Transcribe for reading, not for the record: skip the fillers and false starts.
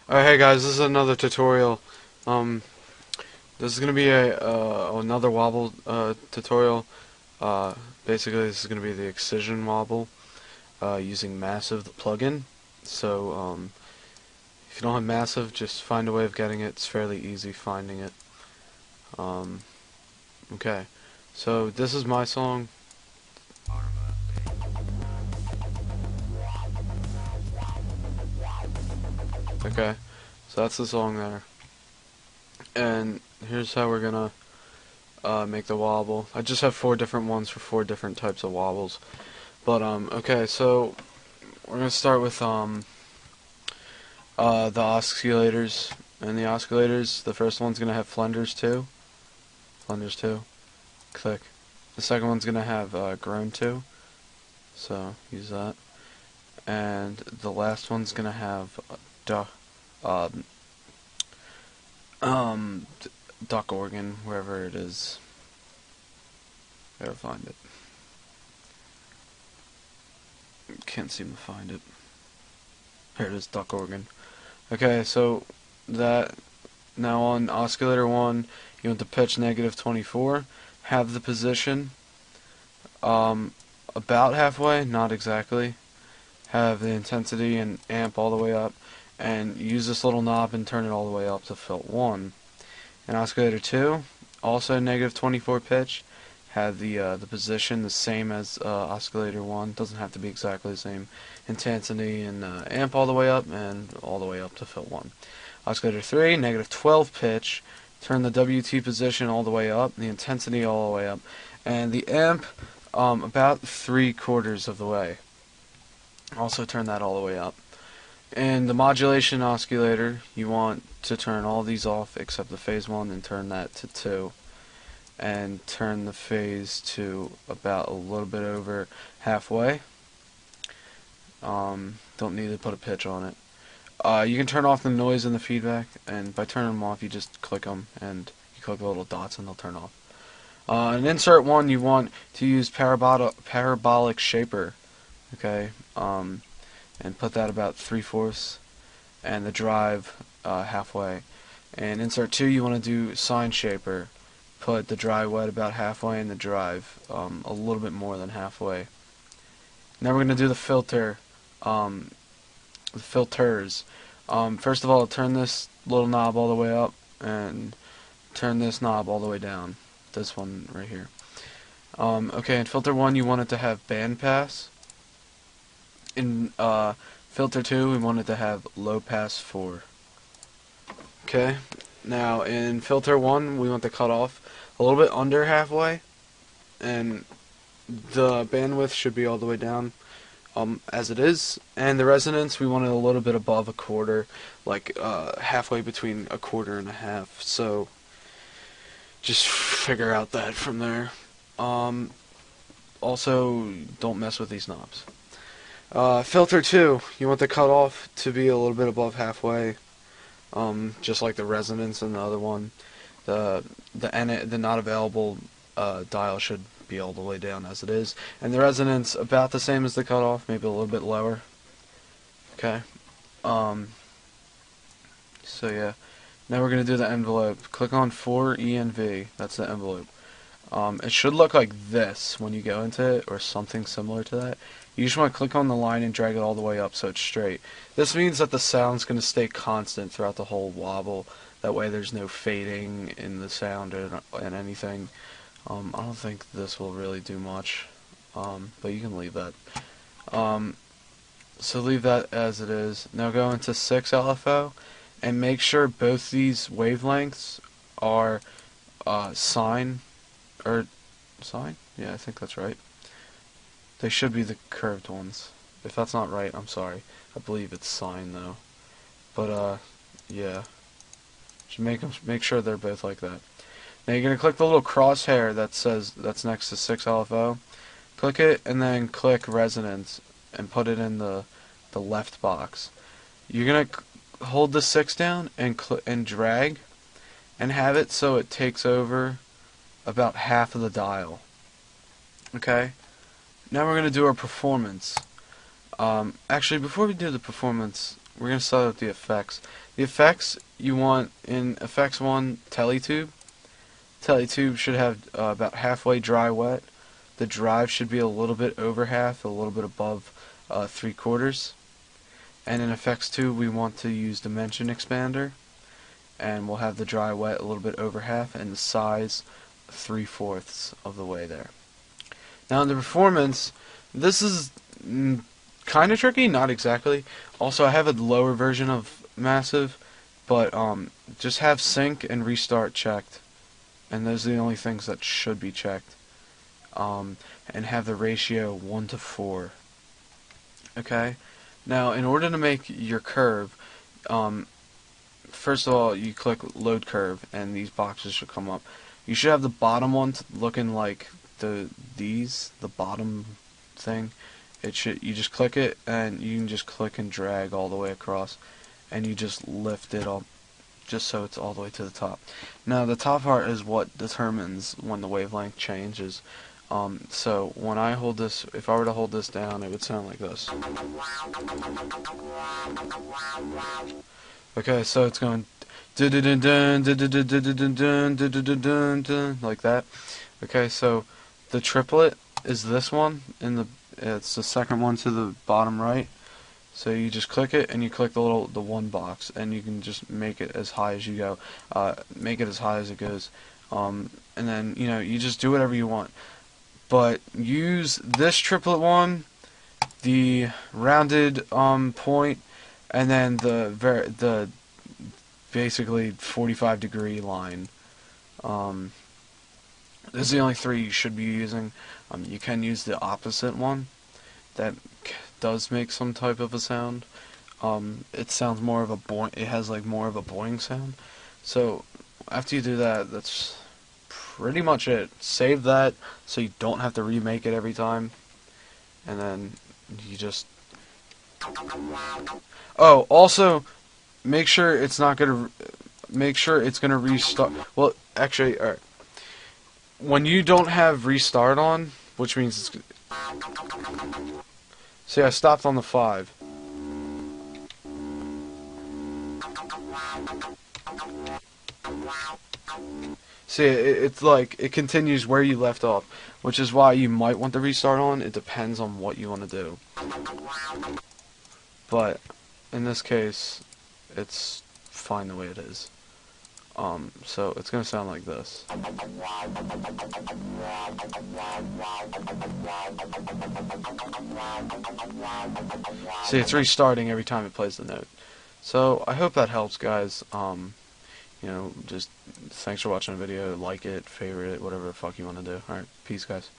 Alright, hey guys, this is another tutorial. Um, this is gonna be a another wobble tutorial. Uh, Basically, this is gonna be the Excision Wobble using Massive, the plugin. So, if you don't have Massive, just find a way of getting it. It's fairly easy finding it. Um, okay, so this is my song. Okay, so that's the song there. And here's how we're gonna make the wobble. I just have 4 different ones for 4 different types of wobbles. But okay, so we're gonna start with the oscillators. And the oscillators, the first one's gonna have flenders 2. Flenders 2. Click. The second one's gonna have groan 2. So use that. And the last one's gonna have um, um, duck organ, wherever it is. Gotta find it. Can't seem to find it. Here it is, duck organ. Okay, so that now on oscillator 1, you want the pitch -24. Have the position about halfway, not exactly. Have the intensity and amp all the way up, and use this little knob and turn it all the way up to filt 1. And oscillator 2, also -24 pitch. Have the position the same as oscillator 1. Doesn't have to be exactly the same. Intensity and amp all the way up, and all the way up to filt 1. Oscillator 3, -12 pitch. Turn the WT position all the way up, the intensity all the way up, and the amp about 3/4 of the way. Also turn that all the way up. And the modulation oscillator, you want to turn all these off except the phase 1 and turn that to 2. And turn the phase to about a little bit over halfway. Don't need to put a pitch on it. You can turn off the noise and the feedback, and by turning them off, you just click them, and you click the little dots, and they'll turn off. In insert 1, you want to use parabolic shaper, okay, and put that about 3/4, and the drive halfway. And insert 2, you want to do sine shaper, put the dry wet about halfway, and the drive a little bit more than halfway. Now we're going to do the filter. The filters. First of all, turn this little knob all the way up and turn this knob all the way down. This one right here. Okay, in filter 1, you want it to have band pass. In filter 2, we want it to have low pass 4. Okay, now in filter 1, we want the cutoff a little bit under halfway, and the bandwidth should be all the way down. As it is, and the resonance we want it a little bit above 1/4, like halfway between 1/4 and 1/2. So just figure out that from there. Also, don't mess with these knobs. Filter 2, you want the cutoff to be a little bit above halfway, just like the resonance in the other one. The not available dial should be all the way down as it is, and the resonance about the same as the cutoff, maybe a little bit lower. Okay. So yeah, now we're gonna do the envelope. Click on 4ENV. That's the envelope. It should look like this when you go into it, or something similar to that. You just want to click on the line and drag it all the way up so it's straight. This means that the sound's going to stay constant throughout the whole wobble. That way there's no fading in the sound and anything. I don't think this will really do much, but you can leave that. So leave that as it is. Now go into 6 LFO and make sure both these wavelengths are sine. Yeah, I think that's right. They should be the curved ones. If that's not right, I'm sorry. I believe it's sine though. But yeah. Should make sure they're both like that. Now you're gonna click the little crosshair that says that's next to 6 LFO. Click it and then click resonance and put it in the left box. You're gonna hold the 6 down and drag and have it so it takes over about half of the dial. Okay? Now we're going to do our performance. Actually, before we do the performance, we're gonna start with the effects. The effects you want in effects 1, Teletube. Teletube should have about halfway dry wet. The drive should be a little bit over half, a little bit above 3/4. And in effects 2, we want to use dimension expander, and we'll have the dry wet a little bit over half, and the size 3/4 of the way there. Now in the performance, this is kind of tricky, not exactly. Also, I have a lower version of Massive, but just have sync and restart checked, and those are the only things that should be checked. And have the ratio 1:4. Okay. Now, in order to make your curve, first of all, you click load curve, and these boxes should come up. You should have the bottom one looking like the bottom thing. You just click it, and you can just click and drag all the way across, and you just lift it up just so it's all the way to the top. Now the top part is what determines when the wavelength changes. So when I hold this, if I were to hold this down, it would sound like this. Okay, so it's going like that. Okay, so the triplet is this one it's the second one to the bottom right. So you just click it, and you click the one box, and you can just make it as high as you go. Make it as high as it goes, and then you just do whatever you want. But use this triplet one, the rounded point, and then the basically 45-degree line. This is the only 3 you should be using. You can use the opposite one. That does make some type of a sound. It sounds more of a boing. It has like more of a boing sound. So after you do that, that's pretty much it. Save that so you don't have to remake it every time. And then you just... Oh, also make sure it's not gonna restart. Well, actually, alright. When you don't have restart on, which means it's... See, I stopped on the 5. See, it's like, it continues where you left off, which is why you might want the restart on. It depends on what you want to do. But, in this case, it's fine the way it is. So it's going to sound like this. See, it's restarting every time it plays the note. So, I hope that helps, guys. Just thanks for watching the video. Like it, favorite it, whatever the fuck you want to do. Alright, peace, guys.